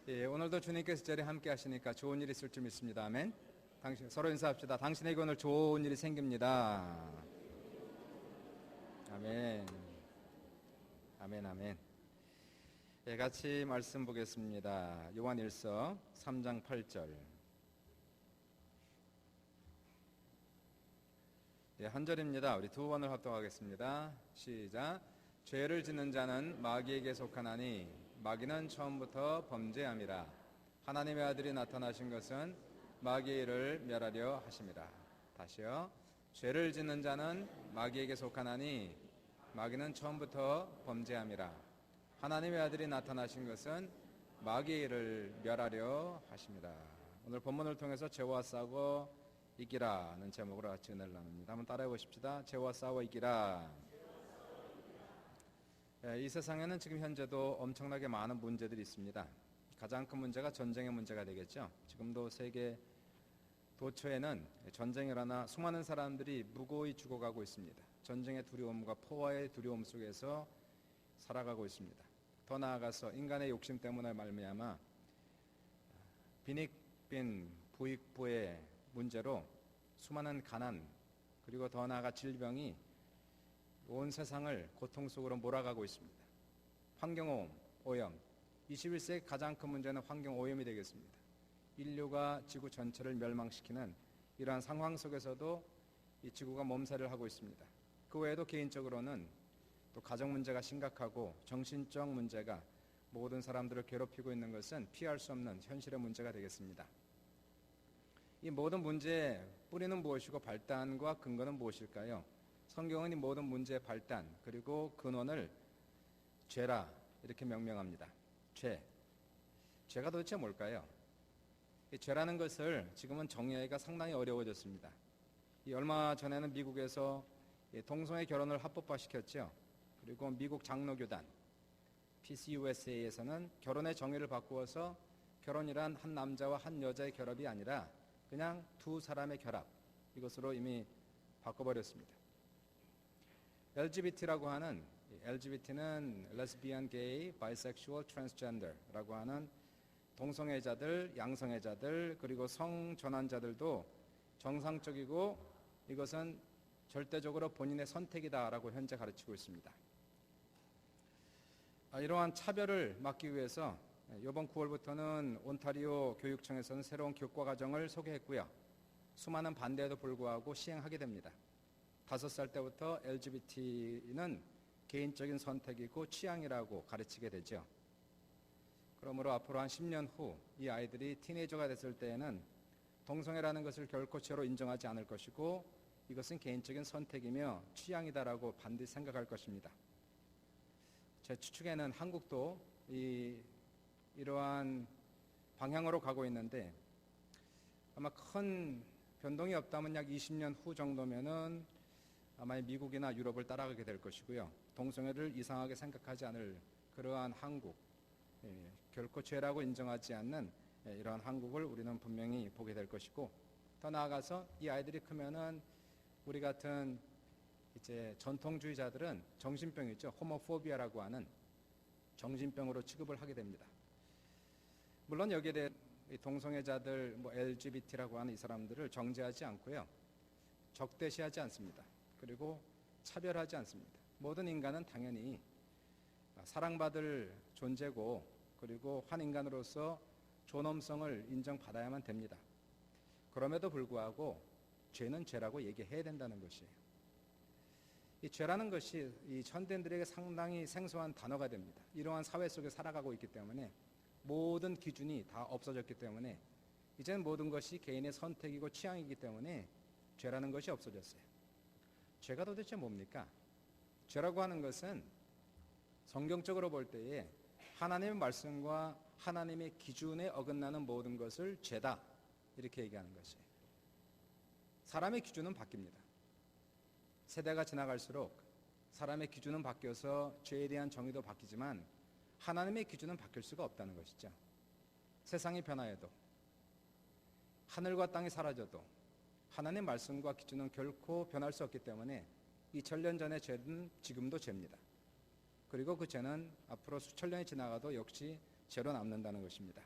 예, 오늘도 주님께서 저리 함께 하시니까 좋은 일이 있을 줄 믿습니다. 아멘. 서로 인사합시다. 당신에게 오늘 좋은 일이 생깁니다. 아멘. 아멘, 아멘. 예, 같이 말씀 보겠습니다. 요한일서 3장 8절. 예, 한 절입니다. 우리 두 번을 합독하겠습니다. 시작. 죄를 짓는 자는 마귀에게 속하나니 마귀는 처음부터 범죄함이라. 하나님의 아들이 나타나신 것은 마귀의 일을 멸하려 하심이라. 다시요. 죄를 짓는 자는 마귀에게 속하나니 마귀는 처음부터 범죄함이라. 하나님의 아들이 나타나신 것은 마귀의 일을 멸하려 하심이라. 오늘 본문을 통해서 죄와 싸워 이기라는 제목으로 같이 은혜를 나눕니다. 한번 따라해 보십시다. 죄와 싸워 이기라. 이 세상에는 지금 현재도 엄청나게 많은 문제들이 있습니다. 가장 큰 문제가 전쟁의 문제가 되겠죠. 지금도 세계 도처에는 전쟁을 일어나 수많은 사람들이 무고히 죽어가고 있습니다. 전쟁의 두려움과 포화의 두려움 속에서 살아가고 있습니다. 더 나아가서 인간의 욕심 때문에 말미암아 빈익빈 부익부의 문제로 수많은 가난 그리고 더 나아가 질병이 온 세상을 고통 속으로 몰아가고 있습니다. 환경오염, 오염. 21세기 가장 큰 문제는 환경오염이 되겠습니다. 인류가 지구 전체를 멸망시키는 이러한 상황 속에서도 이 지구가 몸살을 하고 있습니다. 그 외에도 개인적으로는 또 가정 문제가 심각하고 정신적 문제가 모든 사람들을 괴롭히고 있는 것은 피할 수 없는 현실의 문제가 되겠습니다. 이 모든 문제의 뿌리는 무엇이고 발단과 근거는 무엇일까요? 성경은 이 모든 문제의 발단 그리고 근원을 죄라 이렇게 명명합니다. 죄가 도대체 뭘까요? 이 죄라는 것을 지금은 정의하기가 상당히 어려워졌습니다. 얼마 전에는 미국에서 동성애 결혼을 합법화시켰죠. 그리고 미국 장로교단 PCUSA에서는 결혼의 정의를 바꾸어서 결혼이란 한 남자와 한 여자의 결합이 아니라 그냥 두 사람의 결합 이것으로 이미 바꿔버렸습니다. LGBT라고 하는 LGBT는 Lesbian, Gay, Bisexual, Transgender라고 하는 동성애자들, 양성애자들 그리고 성전환자들도 정상적이고 이것은 절대적으로 본인의 선택이다라고 현재 가르치고 있습니다. 이러한 차별을 막기 위해서 이번 9월부터는 온타리오 교육청에서는 새로운 교과 과정을 소개했고요. 수많은 반대에도 불구하고 시행하게 됩니다. 5살 때부터 LGBT는 개인적인 선택이고 취향이라고 가르치게 되죠. 그러므로 앞으로 한 10년 후 이 아이들이 티네이저가 됐을 때에는 동성애라는 것을 결코 죄로 인정하지 않을 것이고 이것은 개인적인 선택이며 취향이다라고 반드시 생각할 것입니다. 제 추측에는 한국도 이러한 방향으로 가고 있는데 아마 큰 변동이 없다면 약 20년 후 정도면은 아마 미국이나 유럽을 따라가게 될 것이고요. 동성애를 이상하게 생각하지 않을 그러한 한국, 결코 죄라고 인정하지 않는 이러한 한국을 우리는 분명히 보게 될 것이고 더 나아가서 이 아이들이 크면은 우리 같은 이제 전통주의자들은 정신병이죠. 호모포비아라고 하는 정신병으로 취급을 하게 됩니다. 물론 여기에 대해 동성애자들, LGBT라고 하는 이 사람들을 정죄하지 않고요. 적대시하지 않습니다. 그리고 차별하지 않습니다. 모든 인간은 당연히 사랑받을 존재고 그리고 한 인간으로서 존엄성을 인정받아야만 됩니다. 그럼에도 불구하고 죄는 죄라고 얘기해야 된다는 것이에요. 이 죄라는 것이 이 현대인들에게 상당히 생소한 단어가 됩니다. 이러한 사회 속에 살아가고 있기 때문에 모든 기준이 다 없어졌기 때문에 이제는 모든 것이 개인의 선택이고 취향이기 때문에 죄라는 것이 없어졌어요. 죄가 도대체 뭡니까? 죄라고 하는 것은 성경적으로 볼 때에 하나님의 말씀과 하나님의 기준에 어긋나는 모든 것을 죄다 이렇게 얘기하는 것이에요. 사람의 기준은 바뀝니다. 세대가 지나갈수록 사람의 기준은 바뀌어서 죄에 대한 정의도 바뀌지만 하나님의 기준은 바뀔 수가 없다는 것이죠. 세상이 변화해도 하늘과 땅이 사라져도 하나님의 말씀과 기준은 결코 변할 수 없기 때문에 2000년 전의 죄는 지금도 죄입니다. 그리고 그 죄는 앞으로 수천 년이 지나가도 역시 죄로 남는다는 것입니다.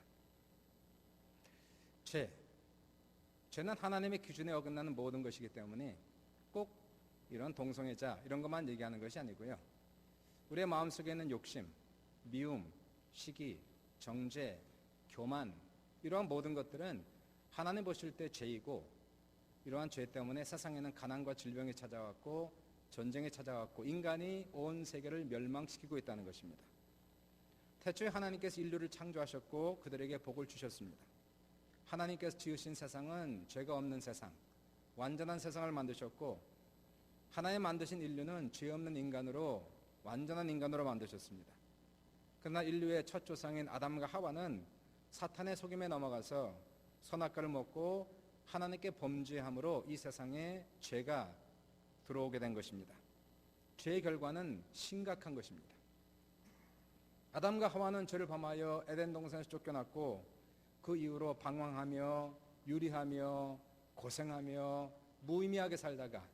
죄는 하나님의 기준에 어긋나는 모든 것이기 때문에 꼭 이런 동성애자 이런 것만 얘기하는 것이 아니고요. 우리의 마음속에 있는 욕심, 미움, 시기, 정죄, 교만 이러한 모든 것들은 하나님 보실 때 죄이고 이러한 죄 때문에 세상에는 가난과 질병이 찾아왔고 전쟁이 찾아왔고 인간이 온 세계를 멸망시키고 있다는 것입니다. 태초에 하나님께서 인류를 창조하셨고 그들에게 복을 주셨습니다. 하나님께서 지으신 세상은 죄가 없는 세상, 완전한 세상을 만드셨고 하나님 만드신 인류는 죄 없는 인간으로 완전한 인간으로 만드셨습니다. 그러나 인류의 첫 조상인 아담과 하와는 사탄의 속임에 넘어가서 선악과를 먹고 하나님께 범죄함으로 이 세상에 죄가 들어오게 된 것입니다. 죄의 결과는 심각한 것입니다. 아담과 하와는 죄를 범하여 에덴 동산에서 쫓겨났고 그 이후로 방황하며 유리하며 고생하며 무의미하게 살다가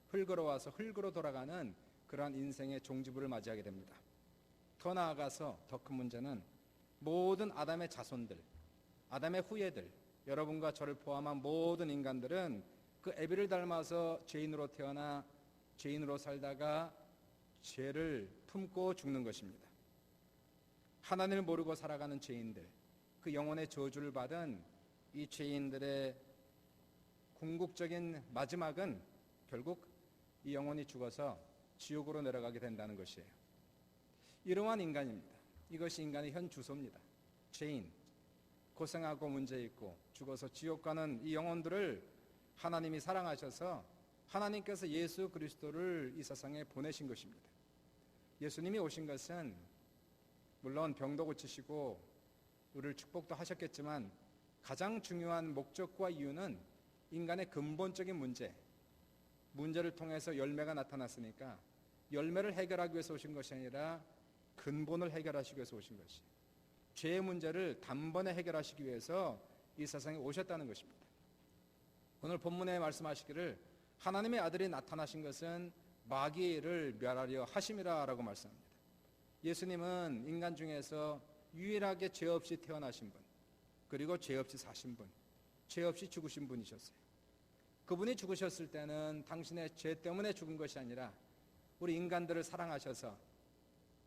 흙으로 와서 흙으로 돌아가는 그러한 인생의 종지부를 맞이하게 됩니다. 더 나아가서 더 큰 문제는 모든 아담의 자손들, 아담의 후예들, 여러분과 저를 포함한 모든 인간들은 그 애비를 닮아서 죄인으로 태어나 죄인으로 살다가 죄를 품고 죽는 것입니다. 하나님을 모르고 살아가는 죄인들, 그 영혼의 저주를 받은 이 죄인들의 궁극적인 마지막은 결국 이 영혼이 죽어서 지옥으로 내려가게 된다는 것이에요. 이러한 인간입니다. 이것이 인간의 현 주소입니다. 죄인, 고생하고 문제 있고 죽어서 지옥 가는 이 영혼들을 하나님이 사랑하셔서 하나님께서 예수 그리스도를 이 세상에 보내신 것입니다. 예수님이 오신 것은 물론 병도 고치시고 우리를 축복도 하셨겠지만 가장 중요한 목적과 이유는 인간의 근본적인 문제를 통해서 열매가 나타났으니까 열매를 해결하기 위해서 오신 것이 아니라 근본을 해결하시기 위해서 오신 것이, 죄의 문제를 단번에 해결하시기 위해서 이 세상에 오셨다는 것입니다. 오늘 본문에 말씀하시기를 하나님의 아들이 나타나신 것은 마귀를 멸하려 하심이라 라고 말씀합니다. 예수님은 인간 중에서 유일하게 죄 없이 태어나신 분, 그리고 죄 없이 사신 분, 죄 없이 죽으신 분이셨어요. 그분이 죽으셨을 때는 당신의 죄 때문에 죽은 것이 아니라 우리 인간들을 사랑하셔서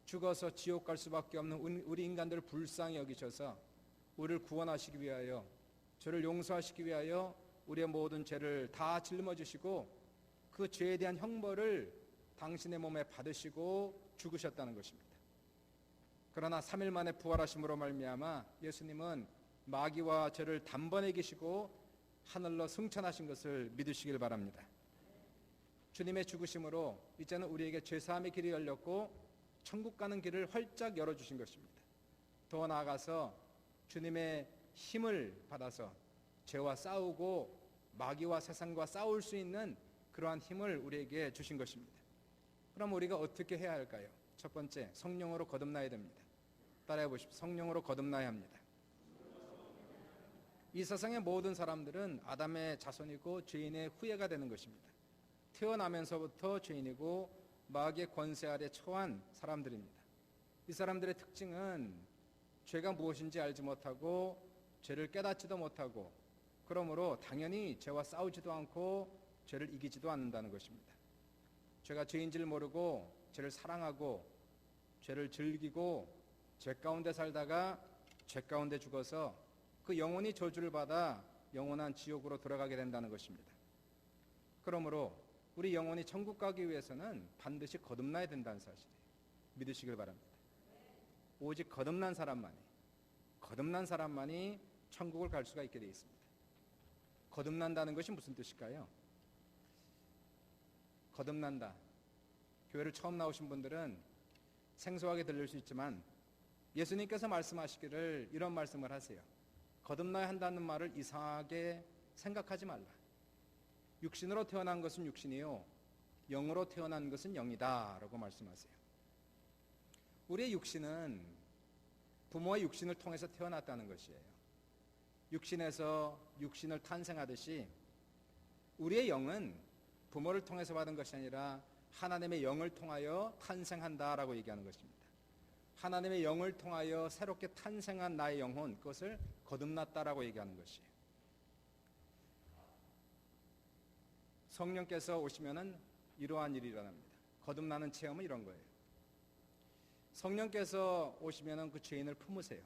죽어서 지옥 갈 수밖에 없는 우리 인간들을 불쌍히 여기셔서 우리를 구원하시기 위하여, 죄를 용서하시기 위하여 우리의 모든 죄를 다 짊어지시고 그 죄에 대한 형벌을 당신의 몸에 받으시고 죽으셨다는 것입니다. 그러나 3일 만에 부활하심으로 말미암아 예수님은 마귀와 죄를 단번에 이기시고 하늘로 승천하신 것을 믿으시길 바랍니다. 주님의 죽으심으로 이제는 우리에게 죄사함의 길이 열렸고 천국 가는 길을 활짝 열어주신 것입니다. 더 나아가서 주님의 힘을 받아서 죄와 싸우고 마귀와 세상과 싸울 수 있는 그러한 힘을 우리에게 주신 것입니다. 그럼 우리가 어떻게 해야 할까요? 첫 번째, 성령으로 거듭나야 됩니다. 따라해 보십시오. 성령으로 거듭나야 합니다. 이 세상의 모든 사람들은 아담의 자손이고 죄인의 후예가 되는 것입니다. 태어나면서부터 죄인이고 마귀의 권세 아래 처한 사람들입니다. 이 사람들의 특징은 죄가 무엇인지 알지 못하고 죄를 깨닫지도 못하고 그러므로 당연히 죄와 싸우지도 않고 죄를 이기지도 않는다는 것입니다. 죄가 죄인지를 모르고 죄를 사랑하고 죄를 즐기고 죄 가운데 살다가 죄 가운데 죽어서 그 영혼이 저주를 받아 영원한 지옥으로 들어가게 된다는 것입니다. 그러므로 우리 영혼이 천국 가기 위해서는 반드시 거듭나야 된다는 사실이에요. 믿으시길 바랍니다. 오직 거듭난 사람만이 천국을 갈 수가 있게 되어 있습니다. 거듭난다는 것이 무슨 뜻일까요? 거듭난다. 교회를 처음 나오신 분들은 생소하게 들릴 수 있지만 예수님께서 말씀하시기를 이런 말씀을 하세요. 거듭나야 한다는 말을 이상하게 생각하지 말라. 육신으로 태어난 것은 육신이요 영으로 태어난 것은 영이다 라고 말씀하세요. 우리의 육신은 부모의 육신을 통해서 태어났다는 것이에요. 육신에서 육신을 탄생하듯이 우리의 영은 부모를 통해서 받은 것이 아니라 하나님의 영을 통하여 탄생한다라고 얘기하는 것입니다. 하나님의 영을 통하여 새롭게 탄생한 나의 영혼, 그것을 거듭났다라고 얘기하는 것이에요. 성령께서 오시면은 이러한 일이 일어납니다. 거듭나는 체험은 이런 거예요. 성령께서 오시면은 그 죄인을 품으세요.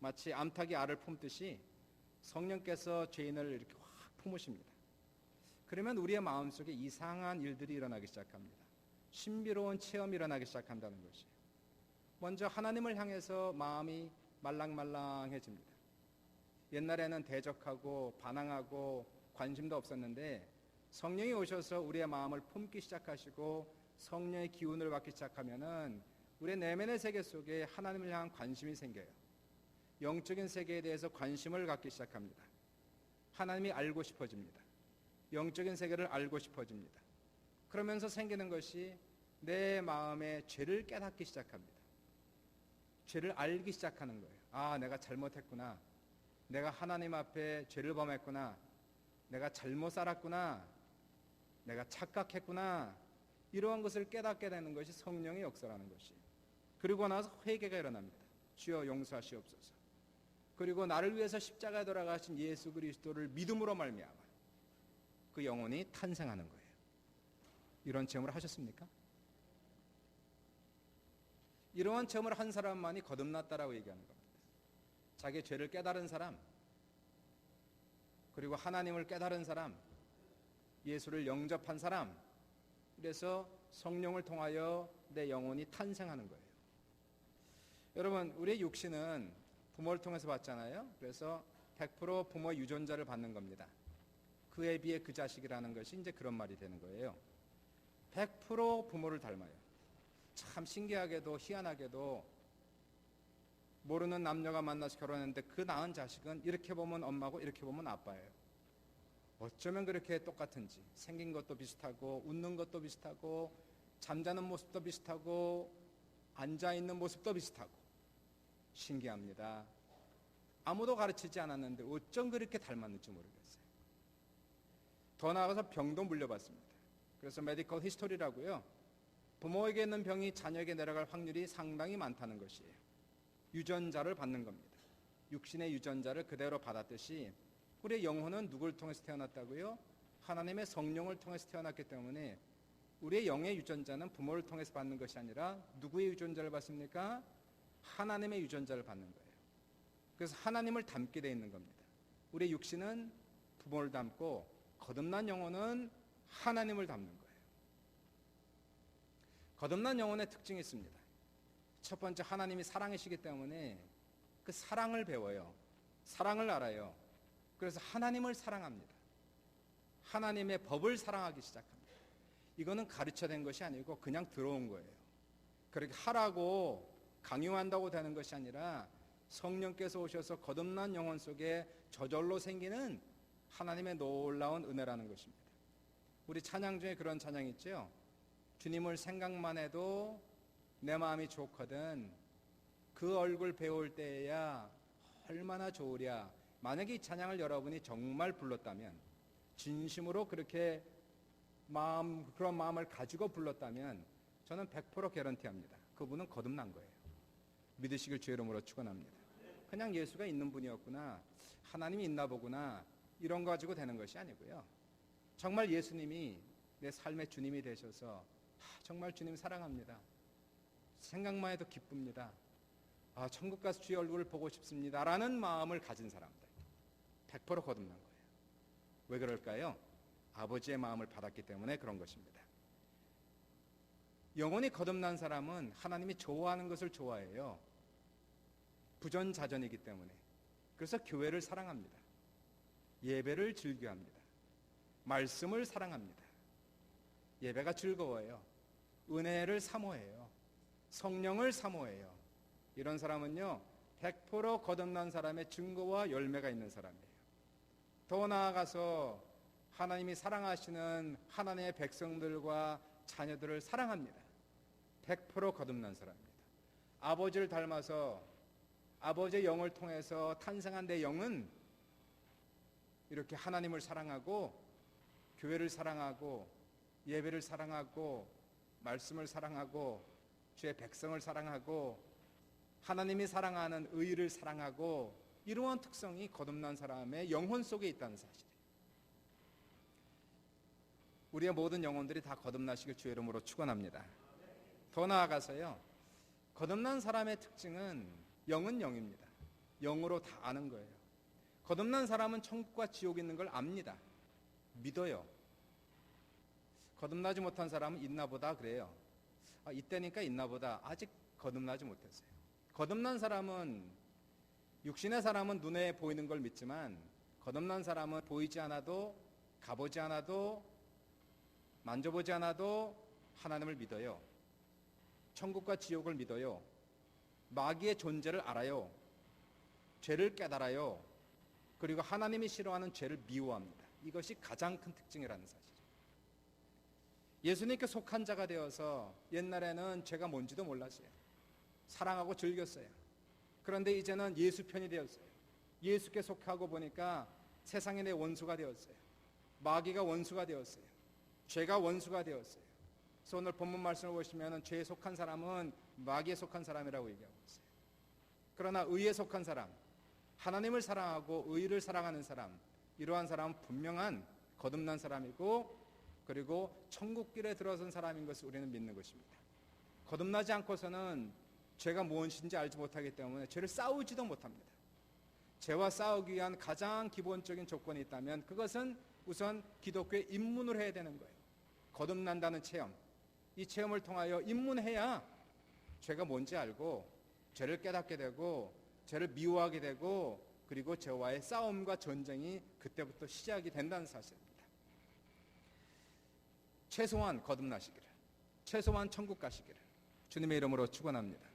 마치 암탉이 알을 품듯이 성령께서 죄인을 이렇게 확 품으십니다. 그러면 우리의 마음속에 이상한 일들이 일어나기 시작합니다. 신비로운 체험이 일어나기 시작한다는 것이에요. 먼저 하나님을 향해서 마음이 말랑말랑해집니다. 옛날에는 대적하고 반항하고 관심도 없었는데 성령이 오셔서 우리의 마음을 품기 시작하시고 성령의 기운을 받기 시작하면은 우리의 내면의 세계 속에 하나님을 향한 관심이 생겨요. 영적인 세계에 대해서 관심을 갖기 시작합니다. 하나님이 알고 싶어집니다. 영적인 세계를 알고 싶어집니다. 그러면서 생기는 것이 내 마음의 죄를 깨닫기 시작합니다. 죄를 알기 시작하는 거예요. 아, 내가 잘못했구나. 내가 하나님 앞에 죄를 범했구나. 내가 잘못 살았구나. 내가 착각했구나. 이러한 것을 깨닫게 되는 것이 성령의 역사라는 것이. 그리고 나서 회개가 일어납니다. 주여 용서하시옵소서. 그리고 나를 위해서 십자가에 돌아가신 예수 그리스도를 믿음으로 말미암아 그 영혼이 탄생하는 거예요. 이런 체험을 하셨습니까? 이러한 체험을 한 사람만이 거듭났다라고 얘기하는 겁니다. 자기의 죄를 깨달은 사람, 그리고 하나님을 깨달은 사람, 예수를 영접한 사람, 그래서 성령을 통하여 내 영혼이 탄생하는 거예요. 여러분, 우리의 육신은 부모를 통해서 받잖아요. 그래서 100% 부모의 유전자를 받는 겁니다. 그에 비해 그 자식이라는 것이 이제 그런 말이 되는 거예요. 100% 부모를 닮아요. 참 신기하게도 희한하게도 모르는 남녀가 만나서 결혼했는데 그 낳은 자식은 이렇게 보면 엄마고 이렇게 보면 아빠예요. 어쩌면 그렇게 똑같은지. 생긴 것도 비슷하고 웃는 것도 비슷하고 잠자는 모습도 비슷하고 앉아있는 모습도 비슷하고 신기합니다. 아무도 가르치지 않았는데 어쩜 그렇게 닮았는지 모르겠어요. 더 나아가서 병도 물려받습니다. 그래서 메디컬 히스토리라고요. 부모에게 있는 병이 자녀에게 내려갈 확률이 상당히 많다는 것이에요. 유전자를 받는 겁니다. 육신의 유전자를 그대로 받았듯이 우리의 영혼은 누구를 통해서 태어났다고요? 하나님의 성령을 통해서 태어났기 때문에 우리의 영의 유전자는 부모를 통해서 받는 것이 아니라 누구의 유전자를 받습니까? 하나님의 유전자를 받는 거예요. 그래서 하나님을 닮게 되어 있는 겁니다. 우리의 육신은 부모를 닮고 거듭난 영혼은 하나님을 닮는 거예요. 거듭난 영혼의 특징이 있습니다. 첫 번째, 하나님이 사랑이시기 때문에 그 사랑을 배워요. 사랑을 알아요. 그래서 하나님을 사랑합니다. 하나님의 법을 사랑하기 시작합니다. 이거는 가르쳐낸 것이 아니고 그냥 들어온 거예요. 그렇게 하라고 강요한다고 되는 것이 아니라 성령께서 오셔서 거듭난 영혼 속에 저절로 생기는 하나님의 놀라운 은혜라는 것입니다. 우리 찬양 중에 그런 찬양 있죠. 주님을 생각만 해도 내 마음이 좋거든. 그 얼굴 배울 때야 얼마나 좋으랴. 만약에 이 찬양을 여러분이 정말 불렀다면, 진심으로 그렇게 그런 마음을 가지고 불렀다면 저는 100% 개런티합니다. 그분은 거듭난 거예요. 믿으시길 주의 이름으로 축원합니다. 그냥 예수가 있는 분이었구나, 하나님이 있나 보구나, 이런 거 가지고 되는 것이 아니고요. 정말 예수님이 내 삶의 주님이 되셔서 정말 주님 사랑합니다. 생각만 해도 기쁩니다. 천국 가서 주의 얼굴을 보고 싶습니다. 라는 마음을 가진 사람들 100% 거듭난 거예요. 왜 그럴까요? 아버지의 마음을 받았기 때문에 그런 것입니다. 영혼이 거듭난 사람은 하나님이 좋아하는 것을 좋아해요. 부전자전이기 때문에. 그래서 교회를 사랑합니다. 예배를 즐겨합니다. 말씀을 사랑합니다. 예배가 즐거워요. 은혜를 사모해요. 성령을 사모해요. 이런 사람은요 100% 거듭난 사람의 증거와 열매가 있는 사람이에요. 더 나아가서 하나님이 사랑하시는 하나님의 백성들과 자녀들을 사랑합니다. 100% 거듭난 사람입니다. 아버지를 닮아서 아버지의 영을 통해서 탄생한 내 영은 이렇게 하나님을 사랑하고 교회를 사랑하고 예배를 사랑하고 말씀을 사랑하고 주의 백성을 사랑하고 하나님이 사랑하는 의를 사랑하고, 이러한 특성이 거듭난 사람의 영혼 속에 있다는 사실이에요. 우리의 모든 영혼들이 다 거듭나시길 주의 이름으로 축원합니다. 더 나아가서요, 거듭난 사람의 특징은 영은 영입니다. 영으로 다 아는 거예요. 거듭난 사람은 천국과 지옥이 있는 걸 압니다. 믿어요. 거듭나지 못한 사람은 있나 보다 그래요. 이때니까 있나 보다. 아직 거듭나지 못했어요. 거듭난 사람은, 육신의 사람은 눈에 보이는 걸 믿지만 거듭난 사람은 보이지 않아도, 가보지 않아도, 만져보지 않아도 하나님을 믿어요. 천국과 지옥을 믿어요. 마귀의 존재를 알아요. 죄를 깨달아요. 그리고 하나님이 싫어하는 죄를 미워합니다. 이것이 가장 큰 특징이라는 사실이죠. 예수님께 속한 자가 되어서 옛날에는 죄가 뭔지도 몰랐어요. 사랑하고 즐겼어요. 그런데 이제는 예수 편이 되었어요. 예수께 속하고 보니까 세상이 내 원수가 되었어요. 마귀가 원수가 되었어요. 죄가 원수가 되었어요. 그래서 오늘 본문 말씀을 보시면 죄에 속한 사람은 마귀에 속한 사람이라고 얘기하고 있어요. 그러나 의에 속한 사람, 하나님을 사랑하고 의를 사랑하는 사람, 이러한 사람은 분명한 거듭난 사람이고, 그리고 천국길에 들어선 사람인 것을 우리는 믿는 것입니다. 거듭나지 않고서는 죄가 무엇인지 알지 못하기 때문에 죄를 싸우지도 못합니다. 죄와 싸우기 위한 가장 기본적인 조건이 있다면 그것은 우선 기독교에 입문을 해야 되는 거예요. 거듭난다는 체험, 이 체험을 통하여 입문해야 죄가 뭔지 알고 죄를 깨닫게 되고 죄를 미워하게 되고, 그리고 죄와의 싸움과 전쟁이 그때부터 시작이 된다는 사실입니다. 최소한 거듭나시기를, 최소한 천국 가시기를 주님의 이름으로 축원합니다.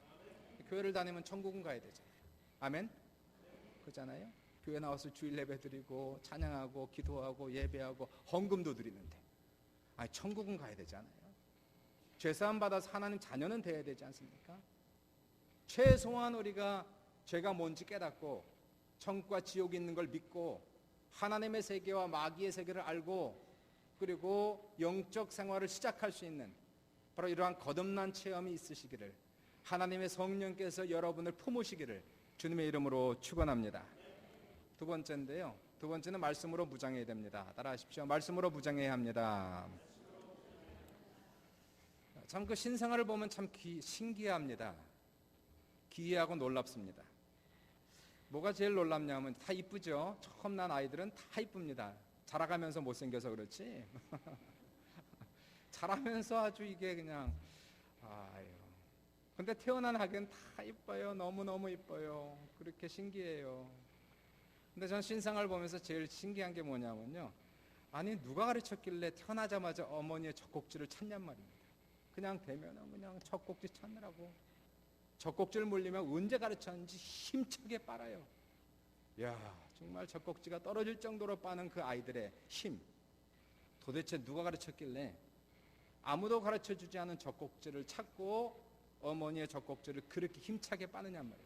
교회를 다니면 천국은 가야 되잖아요. 아멘? 그렇잖아요. 교회 나와서 주일 예배 드리고 찬양하고 기도하고 예배하고 헌금도 드리는데, 천국은 가야 되잖아요. 죄사함 받아서 하나님 자녀는 돼야 되지 않습니까? 최소한 우리가 죄가 뭔지 깨닫고 천국과 지옥이 있는 걸 믿고 하나님의 세계와 마귀의 세계를 알고, 그리고 영적 생활을 시작할 수 있는 바로 이러한 거듭난 체험이 있으시기를, 하나님의 성령께서 여러분을 품으시기를 주님의 이름으로 축원합니다. 두 번째인데요, 두 번째는 말씀으로 무장해야 됩니다. 따라하십시오. 말씀으로 무장해야 합니다. 참 그 신생아를 보면 참 신기합니다. 기이하고 놀랍습니다. 뭐가 제일 놀랍냐면 다 이쁘죠. 처음 난 아이들은 다 이쁩니다. 자라가면서 못생겨서 그렇지 자라면서 아주 이게 그냥 근데 태어난 아기는 다 이뻐요. 너무너무 이뻐요. 그렇게 신기해요. 근데 전 신생아를 보면서 제일 신기한 게 뭐냐면요, 아니 누가 가르쳤길래 태어나자마자 어머니의 젖꼭지를 찾냔 말입니다. 그냥 되면은 그냥 젖꼭지 찾느라고, 젖꼭지를 물리면 언제 가르쳤는지 힘차게 빨아요. 야, 정말 젖꼭지가 떨어질 정도로 빠는 그 아이들의 힘, 도대체 누가 가르쳤길래 아무도 가르쳐주지 않은 젖꼭지를 찾고 어머니의 젖꼭지를 그렇게 힘차게 빠느냔 말입니다.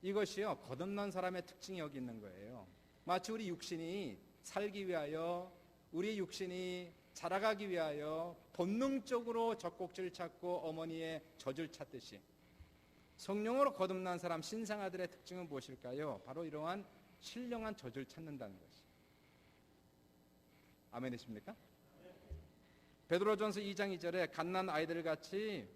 이것이요, 거듭난 사람의 특징이 여기 있는 거예요. 마치 우리 육신이 살기 위하여, 우리 육신이 자라가기 위하여 본능적으로 젖꼭지를 찾고 어머니의 젖을 찾듯이, 성령으로 거듭난 사람 신생아들의 특징은 무엇일까요? 바로 이러한 신령한 젖을 찾는다는 것이. 아멘이십니까? 베드로전서 2장 2절에 갓난 아이들 같이,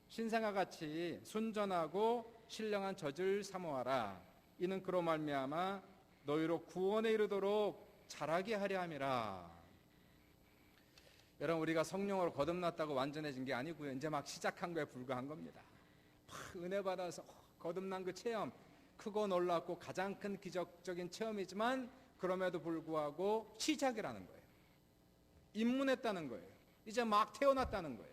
신생아 같이 순전하고 신령한 젖을 사모하라. 이는 그로 말미암아 너희로 구원에 이르도록 자라게 하려 함이라. 여러분, 우리가 성령으로 거듭났다고 완전해진 게 아니고요, 이제 막 시작한 거에 불과한 겁니다. 은혜 받아서 거듭난 그 체험, 크고 놀랍고 가장 큰 기적적인 체험이지만 그럼에도 불구하고 시작이라는 거예요. 입문했다는 거예요. 이제 막 태어났다는 거예요.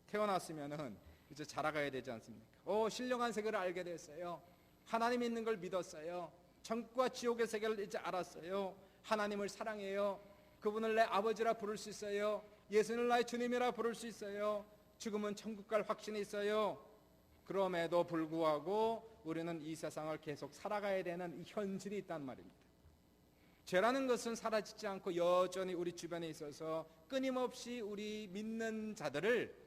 태어났으면은 이제 자라가야 되지 않습니까? 신령한 세계를 알게 됐어요. 하나님 있는 걸 믿었어요. 천국과 지옥의 세계를 이제 알았어요. 하나님을 사랑해요. 그분을 내 아버지라 부를 수 있어요. 예수는 나의 주님이라 부를 수 있어요. 죽으면 천국 갈 확신이 있어요. 그럼에도 불구하고 우리는 이 세상을 계속 살아가야 되는 이 현실이 있단 말입니다. 죄라는 것은 사라지지 않고 여전히 우리 주변에 있어서 끊임없이 우리 믿는 자들을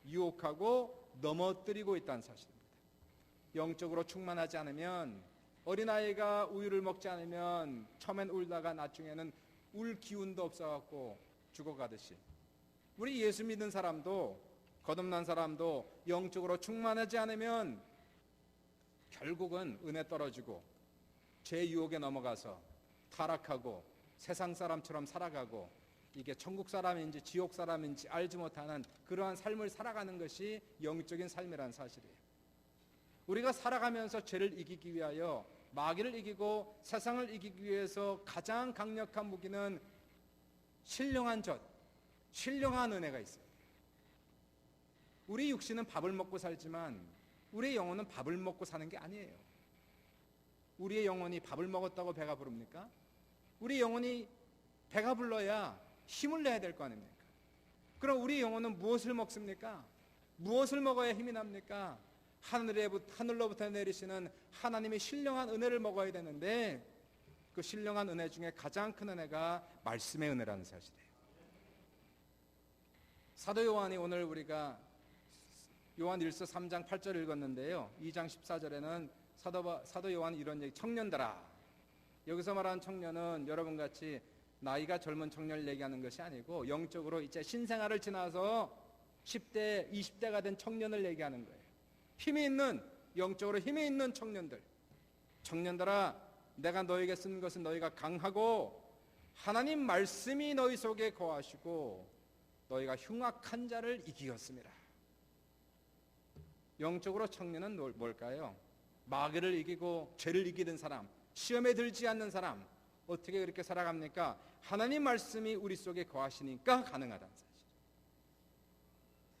유혹하고 넘어뜨리고 있다는 사실입니다. 영적으로 충만하지 않으면, 어린아이가 우유를 먹지 않으면 처음엔 울다가 나중에는 울 기운도 없어갖고 죽어가듯이 우리 예수 믿는 사람도 거듭난 사람도 영적으로 충만하지 않으면 결국은 은혜 떨어지고 죄 유혹에 넘어가서 타락하고 세상 사람처럼 살아가고 이게 천국 사람인지 지옥 사람인지 알지 못하는 그러한 삶을 살아가는 것이 영적인 삶이라는 사실이에요. 우리가 살아가면서 죄를 이기기 위하여 마귀를 이기고 세상을 이기기 위해서 가장 강력한 무기는 신령한 젖, 신령한 은혜가 있어요. 우리 육신은 밥을 먹고 살지만 우리의 영혼은 밥을 먹고 사는 게 아니에요. 우리의 영혼이 밥을 먹었다고 배가 부릅니까? 우리 영혼이 배가 불러야 힘을 내야 될 거 아닙니까? 그럼 우리 영혼은 무엇을 먹습니까? 무엇을 먹어야 힘이 납니까? 하늘로부터 내리시는 하나님의 신령한 은혜를 먹어야 되는데 그 신령한 은혜 중에 가장 큰 은혜가 말씀의 은혜라는 사실이에요. 사도 요한이 오늘 우리가 요한일서 3장 8절 읽었는데요, 2장 14절에는 사도 요한이 이런 얘기, 청년들아. 여기서 말하는 청년은 여러분같이 나이가 젊은 청년을 얘기하는 것이 아니고 영적으로 이제 신생아를 지나서 10대, 20대가 된 청년을 얘기하는 거예요. 힘이 있는, 영적으로 힘이 있는 청년들. 청년들아, 내가 너에게 쓴 것은 너희가 강하고 하나님 말씀이 너희 속에 거하시고 너희가 흉악한 자를 이기었습니다. 영적으로 청년은 뭘까요? 마귀를 이기고 죄를 이기는 사람, 시험에 들지 않는 사람. 어떻게 그렇게 살아갑니까? 하나님 말씀이 우리 속에 거하시니까 가능하다는 사실.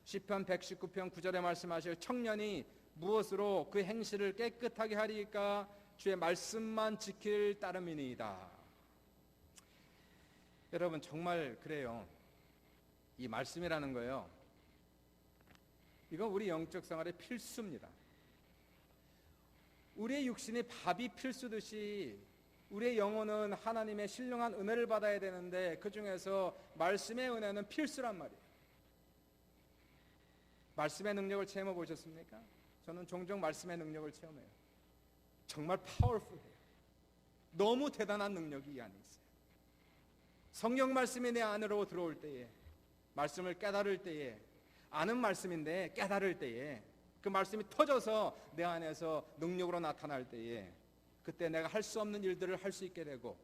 시편 119편 9절에 말씀하실 청년이 무엇으로 그 행실을 깨끗하게 하리까? 주의 말씀만 지킬 따름이니이다. 여러분 정말 그래요. 이 말씀이라는 거예요, 이건 우리 영적 생활의 필수입니다. 우리의 육신이 밥이 필수듯이 우리의 영혼은 하나님의 신령한 은혜를 받아야 되는데 그 중에서 말씀의 은혜는 필수란 말이에요. 말씀의 능력을 체험해 보셨습니까? 저는 종종 말씀의 능력을 체험해요. 정말 파워풀해요. 너무 대단한 능력이 이 안에 있어요. 성경 말씀이 내 안으로 들어올 때에, 말씀을 깨달을 때에, 아는 말씀인데 깨달을 때에, 그 말씀이 터져서 내 안에서 능력으로 나타날 때에, 그때 내가 할 수 없는 일들을 할 수 있게 되고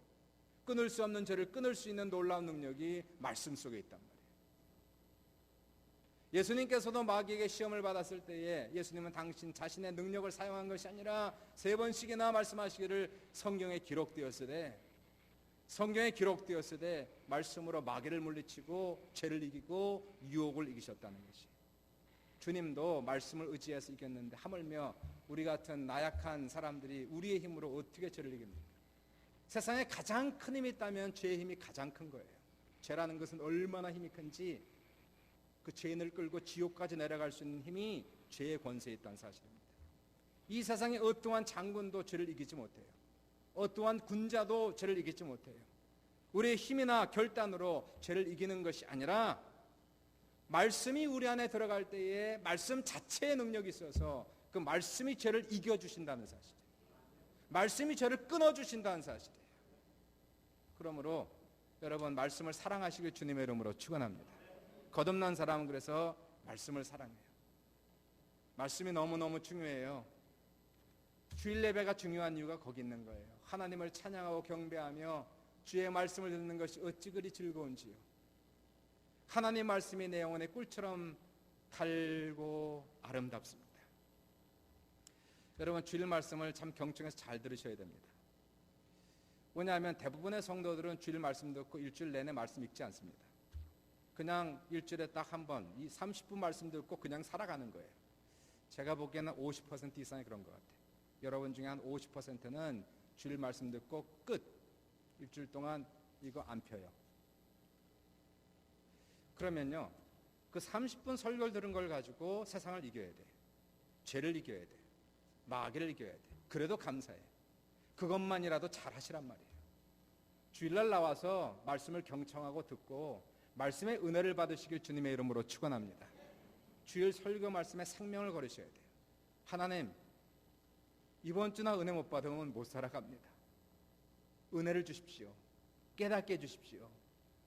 끊을 수 없는 죄를 끊을 수 있는 놀라운 능력이 말씀 속에 있단 말이에요. 예수님께서도 마귀에게 시험을 받았을 때에 예수님은 당신 자신의 능력을 사용한 것이 아니라 3번씩이나 말씀하시기를 성경에 기록되었으되 말씀으로 마귀를 물리치고 죄를 이기고 유혹을 이기셨다는 것이, 주님도 말씀을 의지해서 이겼는데 하물며 우리 같은 나약한 사람들이 우리의 힘으로 어떻게 죄를 이깁니까? 세상에 가장 큰 힘이 있다면 죄의 힘이 가장 큰 거예요. 죄라는 것은 얼마나 힘이 큰지, 그 죄인을 끌고 지옥까지 내려갈 수 있는 힘이 죄의 권세에 있다는 사실입니다. 이 세상의 어떠한 장군도 죄를 이기지 못해요. 어떠한 군자도 죄를 이기지 못해요. 우리의 힘이나 결단으로 죄를 이기는 것이 아니라 말씀이 우리 안에 들어갈 때에 말씀 자체의 능력이 있어서 그 말씀이 죄를 이겨주신다는 사실이에요. 말씀이 죄를 끊어주신다는 사실이에요. 그러므로 여러분, 말씀을 사랑하시길 주님의 이름으로 축원합니다. 거듭난 사람은 그래서 말씀을 사랑해요. 말씀이 너무너무 중요해요. 주일 예배가 중요한 이유가 거기 있는 거예요. 하나님을 찬양하고 경배하며 주의 말씀을 듣는 것이 어찌 그리 즐거운지요. 하나님 말씀이 내 영혼의 꿀처럼 달고 아름답습니다. 여러분, 주일 말씀을 참 경청해서 잘 들으셔야 됩니다. 왜냐하면 대부분의 성도들은 주일 말씀 듣고 일주일 내내 말씀 읽지 않습니다. 그냥 일주일에 딱 한 번, 이 30분 말씀 듣고 그냥 살아가는 거예요. 제가 보기에는 50% 이상이 그런 것 같아요. 여러분 중에 한 50%는 주일 말씀 듣고 끝. 일주일 동안 이거 안 펴요. 그러면요, 그 30분 설교를 들은 걸 가지고 세상을 이겨야 돼. 죄를 이겨야 돼. 마귀를 이겨야 돼. 그래도 감사해. 그것만이라도 잘 하시란 말이에요. 주일날 나와서 말씀을 경청하고 듣고 말씀의 은혜를 받으시길 주님의 이름으로 축원합니다. 주일 설교 말씀에 생명을 걸으셔야 돼요. 하나님, 이번 주나 은혜 못 받으면 못 살아갑니다. 은혜를 주십시오. 깨닫게 해주십시오.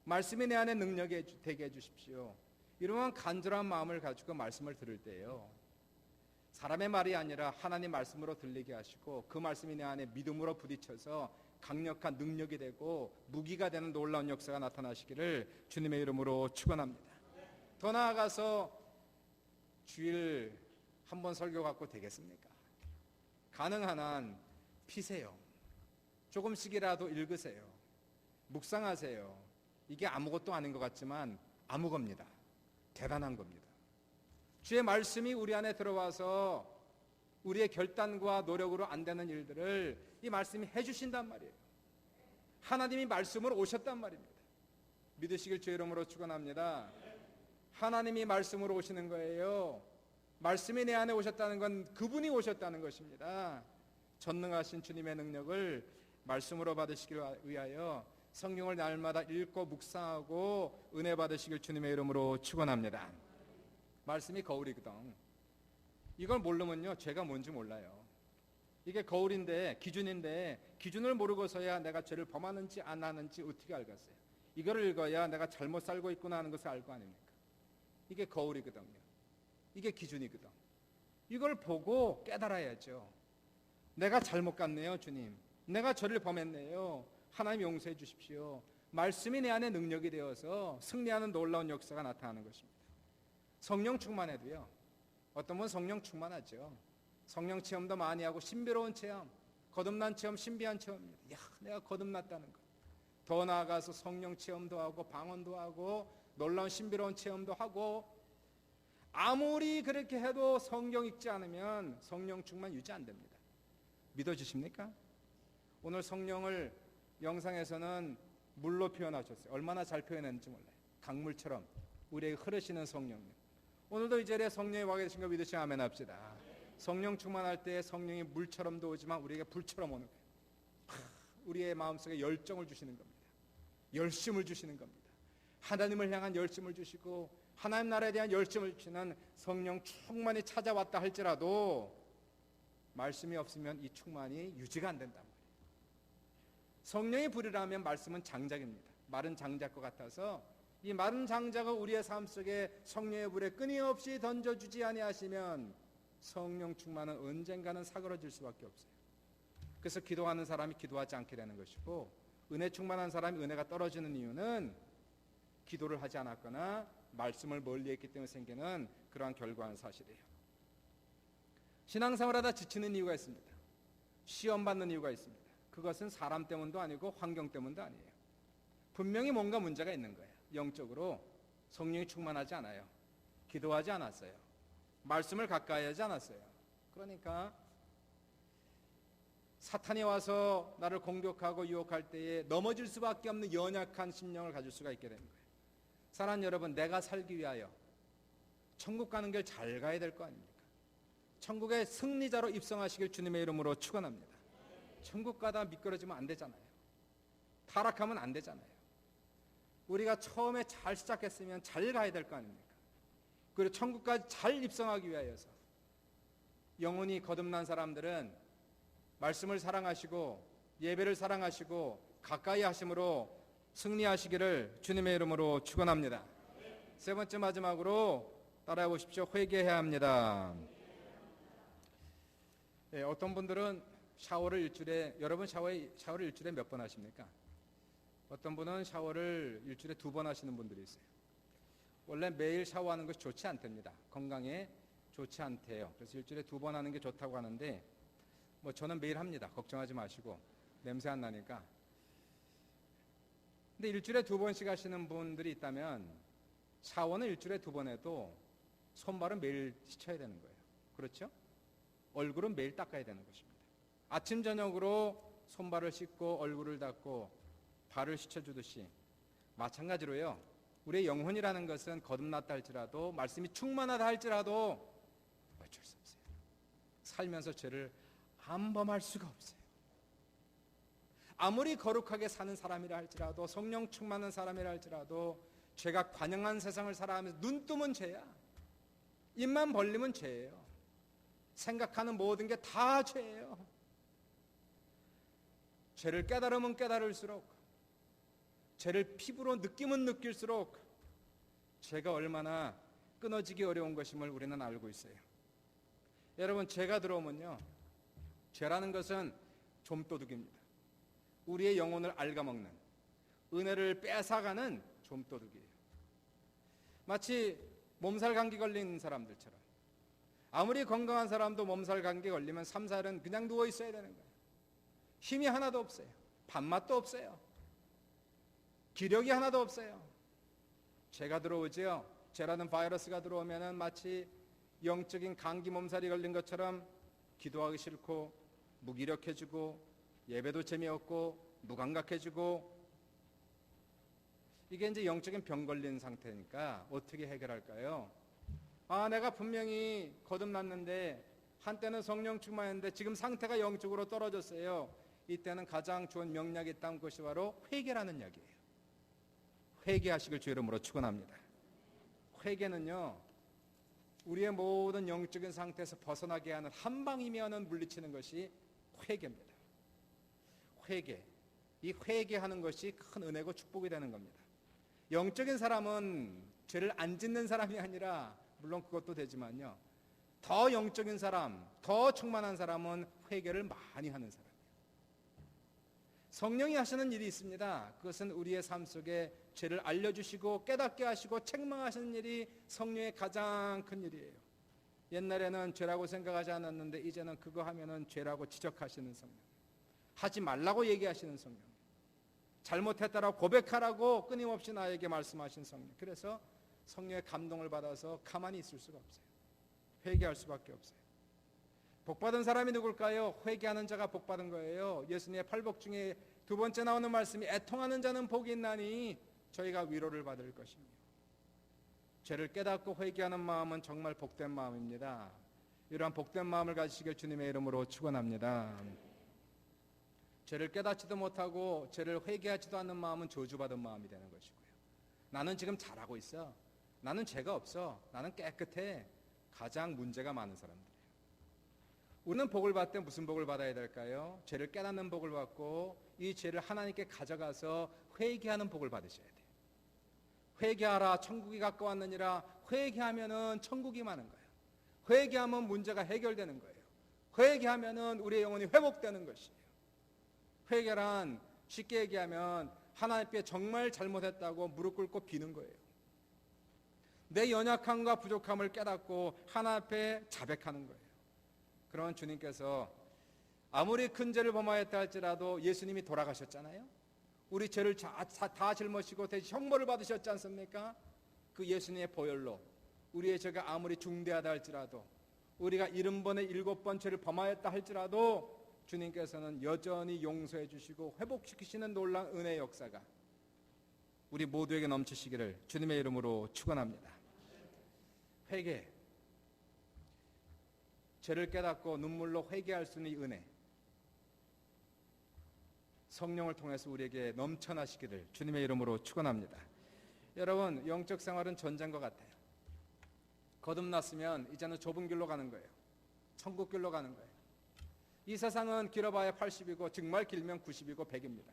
말씀이 내 안에 능력이 되게 해주십시오. 이러한 간절한 마음을 가지고 말씀을 들을 때예요. 사람의 말이 아니라 하나님 말씀으로 들리게 하시고 그 말씀이 내 안에 믿음으로 부딪혀서 강력한 능력이 되고 무기가 되는 놀라운 역사가 나타나시기를 주님의 이름으로 축원합니다. 더 나아가서 주일 한 번 설교 갖고 되겠습니까? 가능한 한 피세요. 조금씩이라도 읽으세요. 묵상하세요. 이게 아무것도 아닌 것 같지만 아무겁니다. 대단한 겁니다. 주의 말씀이 우리 안에 들어와서 우리의 결단과 노력으로 안 되는 일들을 이 말씀이 해주신단 말이에요. 하나님이 말씀으로 오셨단 말입니다. 믿으시길 주의 이름으로 축원합니다. 하나님이 말씀으로 오시는 거예요. 말씀이 내 안에 오셨다는 건 그분이 오셨다는 것입니다. 전능하신 주님의 능력을 말씀으로 받으시길 위하여 성경을 날마다 읽고 묵상하고 은혜 받으시길 주님의 이름으로 축원합니다. 말씀이 거울이거든. 이걸 모르면요 죄가 뭔지 몰라요. 이게 거울인데 기준인데 기준을 모르고서야 내가 죄를 범하는지 안 하는지 어떻게 알겠어요? 이거를 읽어야 내가 잘못 살고 있구나 하는 것을 알 거 아닙니까? 이게 거울이거든요. 이게 기준이거든. 이걸 보고 깨달아야죠. 내가 잘못 갔네요, 주님. 내가 죄를 범했네요. 하나님 용서해 주십시오. 말씀이 내 안에 능력이 되어서 승리하는 놀라운 역사가 나타나는 것입니다. 성령 충만해도요. 어떤 분은 성령 충만하죠. 성령 체험도 많이 하고 신비로운 체험, 거듭난 체험, 신비한 체험입니다. 야, 내가 거듭났다는 것. 더 나아가서 성령 체험도 하고 방언도 하고 놀라운 신비로운 체험도 하고 아무리 그렇게 해도 성경 읽지 않으면 성령 충만 유지 안 됩니다. 믿어주십니까? 오늘 성령을 영상에서는 물로 표현하셨어요. 얼마나 잘 표현했는지 몰라요. 강물처럼 우리에게 흐르시는 성령님. 오늘도 이 자리에 성령이 와 계신 거 믿으시면 아멘 합시다. 성령 충만할 때 성령이 물처럼도 오지만 우리에게 불처럼 오는 거예요. 우리의 마음속에 열정을 주시는 겁니다. 열심을 주시는 겁니다. 하나님을 향한 열심을 주시고 하나님 나라에 대한 열심을 주시는 성령 충만이 찾아왔다 할지라도 말씀이 없으면 이 충만이 유지가 안 된단 말이에요. 성령의 불이라면 말씀은 장작입니다. 마른 장작과 같아서 이 마른 장작을 우리의 삶 속에 성령의 불에 끊임없이 던져주지 아니하시면 성령 충만은 언젠가는 사그러질 수밖에 없어요. 그래서 기도하는 사람이 기도하지 않게 되는 것이고 은혜 충만한 사람이 은혜가 떨어지는 이유는 기도를 하지 않았거나 말씀을 멀리했기 때문에 생기는 그러한 결과는 사실이에요. 신앙생활하다 지치는 이유가 있습니다. 시험 받는 이유가 있습니다. 그것은 사람 때문도 아니고 환경 때문도 아니에요. 분명히 뭔가 문제가 있는 거예요. 영적으로 성령이 충만하지 않아요. 기도하지 않았어요. 말씀을 가까이 하지 않았어요. 그러니까 사탄이 와서 나를 공격하고 유혹할 때에 넘어질 수밖에 없는 연약한 심령을 가질 수가 있게 되는 거예요. 사랑하는 여러분, 내가 살기 위하여 천국 가는 길 잘 가야 될 거 아닙니까? 천국의 승리자로 입성하시길 주님의 이름으로 축원합니다. 천국 가다 미끄러지면 안 되잖아요. 타락하면 안 되잖아요. 우리가 처음에 잘 시작했으면 잘 가야 될 거 아닙니까? 그리고 천국까지 잘 입성하기 위하여서 영혼이 거듭난 사람들은 말씀을 사랑하시고 예배를 사랑하시고 가까이 하심으로 승리하시기를 주님의 이름으로 축원합니다. 세 번째 마지막으로 따라해 보십시오. 회개해야 합니다. 네, 어떤 분들은 샤워를 일주일에 여러분 샤워를 일주일에 몇 번 하십니까? 어떤 분은 샤워를 일주일에 2번 하시는 분들이 있어요. 원래 매일 샤워하는 것이 좋지 않답니다. 건강에 좋지 않대요. 그래서 일주일에 2번 하는 게 좋다고 하는데 뭐 저는 매일 합니다. 걱정하지 마시고 냄새 안 나니까. 근데 일주일에 2번씩 하시는 분들이 있다면 샤워는 일주일에 2번 해도 손발은 매일 씻어야 되는 거예요. 그렇죠? 얼굴은 매일 닦아야 되는 것입니다. 아침 저녁으로 손발을 씻고 얼굴을 닦고 발을 씻어주듯이 마찬가지로요. 우리의 영혼이라는 것은 거듭났다 할지라도 말씀이 충만하다 할지라도 어쩔 수 없어요. 살면서 죄를 안 범할 수가 없어요. 아무리 거룩하게 사는 사람이라 할지라도 성령 충만한 사람이라 할지라도 죄가 관영한 세상을 살아가면서 눈 뜨면 죄야. 입만 벌리면 죄예요. 생각하는 모든 게 다 죄예요. 죄를 깨달으면 깨달을수록 죄를 피부로 느끼면 느낄수록 죄가 얼마나 끊어지기 어려운 것임을 우리는 알고 있어요. 여러분, 죄가 들어오면요, 죄라는 것은 좀도둑입니다. 우리의 영혼을 갉아먹는, 은혜를 뺏어가는 좀도둑이에요. 마치 몸살 감기 걸린 사람들처럼, 아무리 건강한 사람도 몸살 감기 걸리면 3, 4일은 그냥 누워 있어야 되는 거예요. 힘이 하나도 없어요. 밥맛도 없어요. 기력이 하나도 없어요. 죄가 들어오지요. 죄라는 바이러스가 들어오면은 마치 영적인 감기 몸살이 걸린 것처럼 기도하기 싫고 무기력해지고 예배도 재미없고 무감각해지고, 이게 이제 영적인 병 걸린 상태니까 어떻게 해결할까요? 내가 분명히 거듭났는데 한때는 성령 충만했는데 지금 상태가 영적으로 떨어졌어요. 이때는 가장 좋은 명약이 있다는 것이 바로 회개라는 이야기예요. 회개하시길 주 이름으로 축원합니다. 회개는요, 우리의 모든 영적인 상태에서 벗어나게 하는 한방이면은 물리치는 것이 회개입니다. 회개, 이 회개하는 것이 큰 은혜고 축복이 되는 겁니다. 영적인 사람은 죄를 안 짓는 사람이 아니라, 물론 그것도 되지만요, 더 영적인 사람, 더 충만한 사람은 회개를 많이 하는 사람이에요. 성령이 하시는 일이 있습니다. 그것은 우리의 삶 속에 죄를 알려주시고 깨닫게 하시고 책망하시는 일이 성령의 가장 큰 일이에요. 옛날에는 죄라고 생각하지 않았는데 이제는 그거 하면은 죄라고 지적하시는 성령, 하지 말라고 얘기하시는 성령, 잘못했다라고 고백하라고 끊임없이 나에게 말씀하신 성령. 그래서 성령의 감동을 받아서 가만히 있을 수가 없어요. 회개할 수밖에 없어요. 복받은 사람이 누굴까요? 회개하는 자가 복받은 거예요. 예수님의 팔복 중에 두 번째 나오는 말씀이 애통하는 자는 복이 있나니 저희가 위로를 받을 것입니다. 죄를 깨닫고 회개하는 마음은 정말 복된 마음입니다. 이러한 복된 마음을 가지시길 주님의 이름으로 축원합니다. 죄를 깨닫지도 못하고 죄를 회개하지도 않는 마음은 저주받은 마음이 되는 것이고요. 나는 지금 잘하고 있어, 나는 죄가 없어, 나는 깨끗해, 가장 문제가 많은 사람들이에요. 우리는 복을 받을 때 무슨 복을 받아야 될까요? 죄를 깨닫는 복을 받고 이 죄를 하나님께 가져가서 회개하는 복을 받으셔야 돼요. 회개하라 천국이 가까웠느니라. 회개하면은 천국이 많은 거예요. 회개하면 문제가 해결되는 거예요. 회개하면은 우리의 영혼이 회복되는 것이에요. 회개란 쉽게 얘기하면 하나님께 정말 잘못했다고 무릎 꿇고 비는 거예요. 내 연약함과 부족함을 깨닫고 하나님 앞에 자백하는 거예요. 그런 주님께서 아무리 큰 죄를 범하였다 할지라도 예수님이 돌아가셨잖아요. 우리 죄를 다 짊어지고 대신 형벌을 받으셨지 않습니까? 그 예수님의 보혈로 우리의 죄가 아무리 중대하다 할지라도, 우리가 70번에 7번 죄를 범하였다 할지라도 주님께서는 여전히 용서해 주시고 회복시키시는 놀라운 은혜의 역사가 우리 모두에게 넘치시기를 주님의 이름으로 축원합니다. 회개, 죄를 깨닫고 눈물로 회개할 수 있는 이 은혜, 성령을 통해서 우리에게 넘쳐나시기를 주님의 이름으로 축원합니다. 여러분, 영적 생활은 전쟁과 같아요. 거듭났으면 이제는 좁은 길로 가는 거예요. 천국 길로 가는 거예요. 이 세상은 길어봐야 80이고 정말 길면 90이고 100입니다.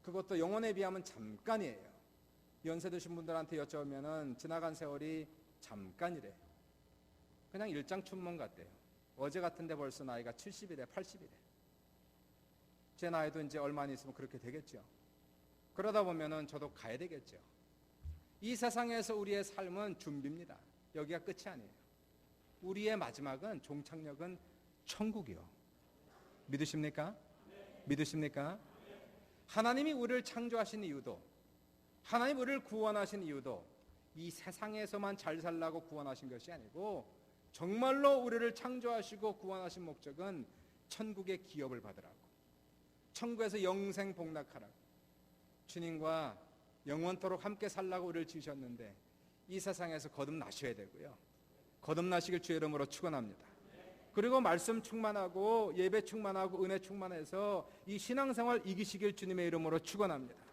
그것도 영혼에 비하면 잠깐이에요. 연세 드신 분들한테 여쭤보면 지나간 세월이 잠깐이래요. 그냥 일장춘몽 같대요. 어제 같은데 벌써 나이가 70이래, 80이래. 제 나이도 이제 얼마 안 있으면 그렇게 되겠죠. 그러다 보면은 저도 가야 되겠죠. 이 세상에서 우리의 삶은 준비입니다. 여기가 끝이 아니에요. 우리의 마지막은, 종착역은 천국이요. 믿으십니까? 믿으십니까? 하나님이 우리를 창조하신 이유도, 하나님 우리를 구원하신 이유도 이 세상에서만 잘 살라고 구원하신 것이 아니고, 정말로 우리를 창조하시고 구원하신 목적은 천국의 기업을 받으라고, 천국에서 영생 복락하라고, 주님과 영원토록 함께 살라고 우리를 지으셨는데 이 세상에서 거듭나셔야 되고요. 거듭나시길 주의 이름으로 축원합니다. 그리고 말씀 충만하고 예배 충만하고 은혜 충만해서 이 신앙생활 이기시길 주님의 이름으로 축원합니다.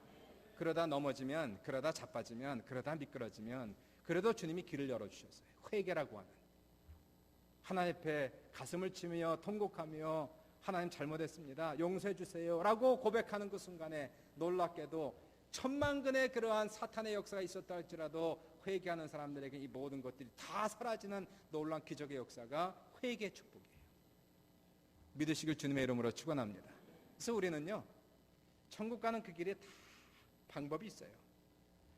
그러다 넘어지면, 그러다 자빠지면, 그러다 미끄러지면 그래도 주님이 길을 열어주셨어요. 회개라고 하는, 하나님 앞에 가슴을 치며 통곡하며 하나님 잘못했습니다, 용서해 주세요 라고 고백하는 그 순간에 놀랍게도 천만근의 그러한 사탄의 역사가 있었다 할지라도 회개하는 사람들에게 이 모든 것들이 다 사라지는 놀라운 기적의 역사가 회개의 축복이에요. 믿으시길 주님의 이름으로 축원합니다. 그래서 우리는요, 천국 가는 그 길에 다 방법이 있어요.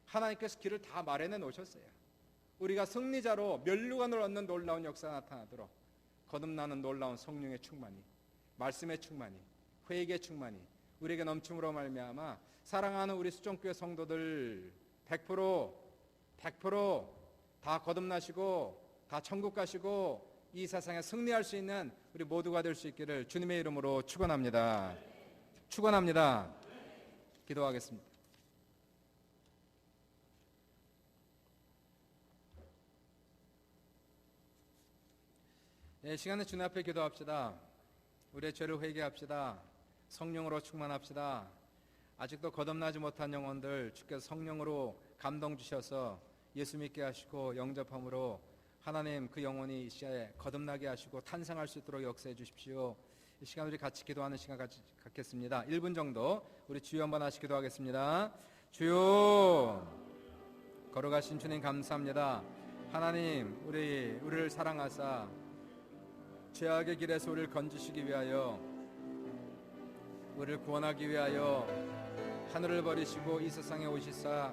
하나님께서 길을 다 마련해 놓으셨어요. 우리가 승리자로 면류관을 얻는 놀라운 역사가 나타나도록 거듭나는 놀라운 성령의 충만이, 말씀의 충만이, 회개의 충만이 우리에게 넘침으로 말미암아 사랑하는 우리 수종교회 성도들 100% 다 거듭나시고 다 천국 가시고 이 세상에 승리할 수 있는 우리 모두가 될 수 있기를 주님의 이름으로 축원합니다. 축원합니다. 기도하겠습니다. 네, 시간에 주님 앞에 기도합시다. 우리의 죄를 회개합시다. 성령으로 충만합시다. 아직도 거듭나지 못한 영혼들 주께서 성령으로 감동 주셔서 예수 믿게 하시고 영접함으로 하나님 그 영혼이 이 시간에 거듭나게 하시고 탄생할 수 있도록 역사해 주십시오. 이 시간 우리 같이 기도하는 시간 갖겠습니다. 1분 정도 우리 주여 한번 하시 기도하겠습니다. 주여, 걸어가신 주님 감사합니다. 하나님 우리를 사랑하사 죄악의 길에서 우리를 건지시기 위하여 우리를 구원하기 위하여 하늘을 버리시고 이 세상에 오시사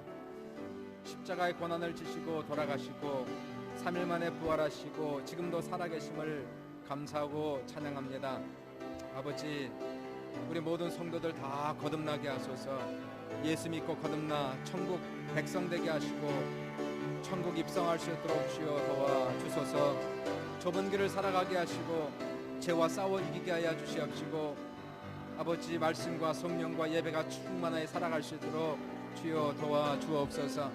십자가의 고난을 지시고 돌아가시고 3일 만에 부활하시고 지금도 살아계심을 감사하고 찬양합니다. 아버지, 우리 모든 성도들 다 거듭나게 하소서. 예수 믿고 거듭나 천국 백성 되게 하시고 천국 입성할 수 있도록 주여 도와주소서. 좁은 길을 살아가게 하시고 죄와 싸워 이기게 하여 주시옵시고 아버지 말씀과 성령과 예배가 충만하게 살아갈 수 있도록 주여 도와주옵소서.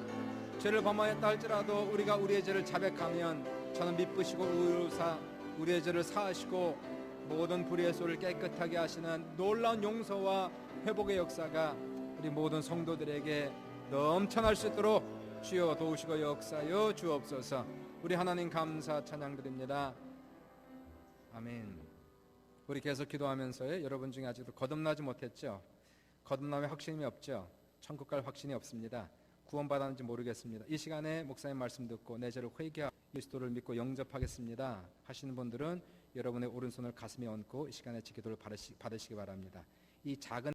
죄를 범하였다 할지라도 우리가 우리의 죄를 자백하면 저는 미쁘시고 의로사 우리의 죄를 사하시고 모든 불의의 소를 깨끗하게 하시는 놀라운 용서와 회복의 역사가 우리 모든 성도들에게 넘쳐날 수 있도록 주여 도우시고 역사여 주옵소서. 우리 하나님 감사 찬양드립니다. 아멘. 우리 계속 기도하면서요, 여러분 중에 아직도 거듭나지 못했죠? 거듭남의 확신이 없죠? 천국 갈 확신이 없습니다. 구원받았는지 모르겠습니다. 이 시간에 목사님 말씀 듣고 내 죄를 회개하고 그리스도를 믿고 영접하겠습니다 하시는 분들은 여러분의 오른손을 가슴에 얹고 이 시간에 기도를 받으시기 바랍니다. 이 작은